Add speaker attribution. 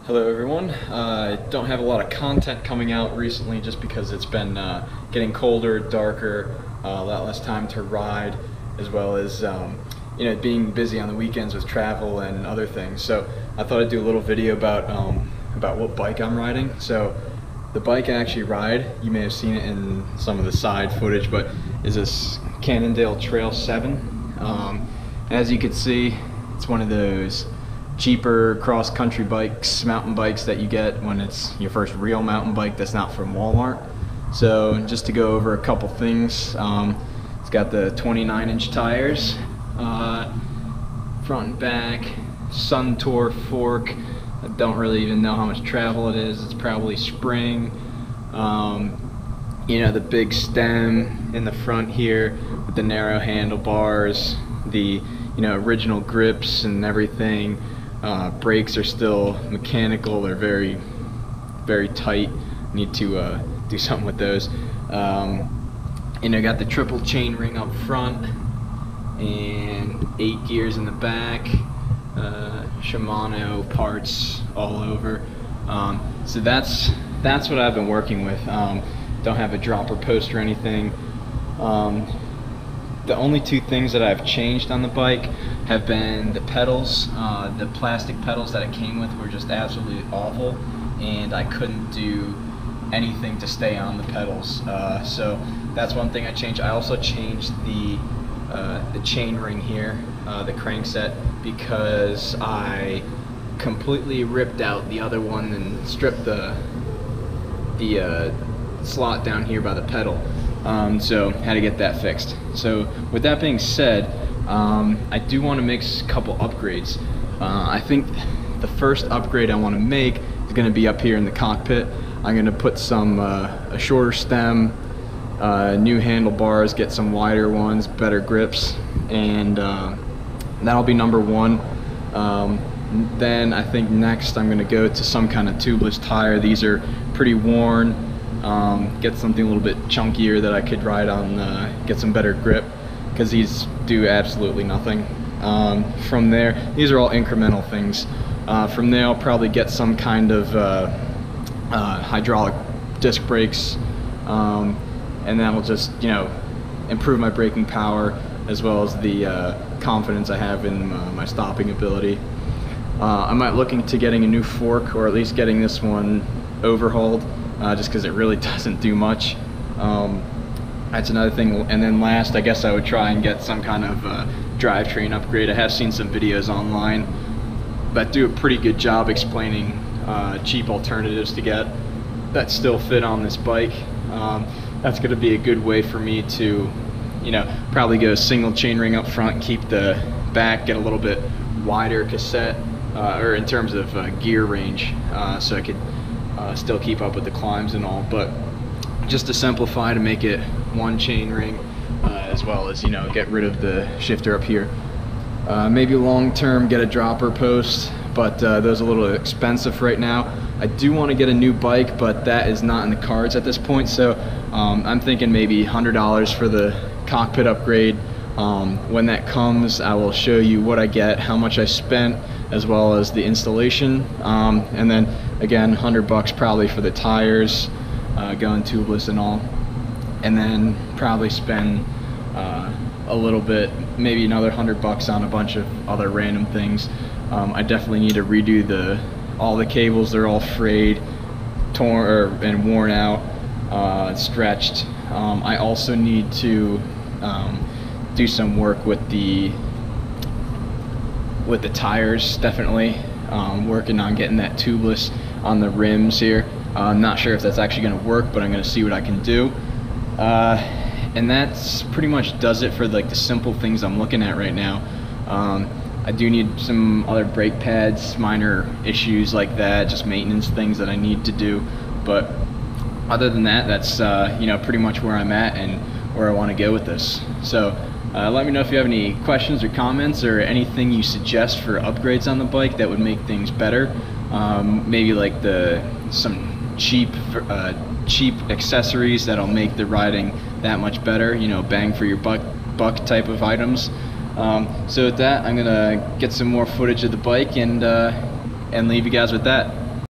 Speaker 1: Hello everyone. I don't have a lot of content coming out recently just because it's been getting colder, darker, a lot less time to ride, as well as being busy on the weekends with travel and other things. So I thought I'd do a little video about what bike I'm riding. So the bike I actually ride, you may have seen it in some of the side footage, but is this Cannondale Trail 7. As you can see, it's one of those cheaper cross-country bikes, mountain bikes that you get when it's your first real mountain bike that's not from Walmart. So just to go over a couple things, it's got the 29-inch tires, front and back, Suntour fork. I don't really even know how much travel it is. It's probably spring. The big stem in the front here with the narrow handlebars, the original grips and everything. Brakes are still mechanical. They're very, very tight. Need to do something with those. Got the triple chain ring up front and 8 gears in the back. Shimano parts all over. So that's what I've been working with. Don't have a dropper post or anything. The only two things that I've changed on the bike have been the pedals. The plastic pedals that it came with were just absolutely awful, and I couldn't do anything to stay on the pedals. So that's one thing I changed. I also changed the chain ring here, the crankset, because I completely ripped out the other one and stripped the slot down here by the pedal. So had to get that fixed. So with that being said, I do want to make a couple upgrades. I think the first upgrade I want to make is going to be up here in the cockpit. I'm going to put some a shorter stem, new handlebars, get some wider ones, better grips, and that'll be number one. Then I think next I'm going to go to some kind of tubeless tire. These are pretty worn. Get something a little bit chunkier that I could ride on, get some better grip, because these do absolutely nothing. From there, these are all incremental things. From there I'll probably get some kind of hydraulic disc brakes, and that will just improve my braking power as well as the confidence I have in my stopping ability. I might look into getting a new fork, or at least getting this one overhauled. Just because it really doesn't do much. That's another thing. And then last, I guess I would try and get some kind of drivetrain upgrade. I have seen some videos online that do a pretty good job explaining cheap alternatives to get that still fit on this bike. That's going to be a good way for me to, probably go single chainring up front, keep the back, get a little bit wider cassette, or in terms of gear range, so I could still keep up with the climbs and all, but just to simplify, to make it one chain ring, as well as get rid of the shifter up here. Maybe long term get a dropper post, but those are a little expensive right now. I do want to get a new bike, but that is not in the cards at this point, so I'm thinking maybe $100 for the cockpit upgrade. When that comes, I will show you what I get, how much I spent, as well as the installation, and then again $100 probably for the tires, going tubeless and all, and then probably spend a little bit, maybe another $100 on a bunch of other random things. I definitely need to redo all the cables. They're all frayed, torn, and worn out, stretched. I also need to do some work with the tires, definitely. Working on getting that tubeless on the rims here. I'm not sure if that's actually going to work, but I'm going to see what I can do. And that's pretty much does it for the simple things I'm looking at right now. I do need some other brake pads, minor issues like that, just maintenance things that I need to do. But other than that, that's pretty much where I'm at and where I want to go with this. So let me know if you have any questions or comments, or anything you suggest for upgrades on the bike that would make things better. Maybe like some cheap accessories that'll make the riding that much better, bang for your buck type of items. So with that, I'm gonna get some more footage of the bike and leave you guys with that.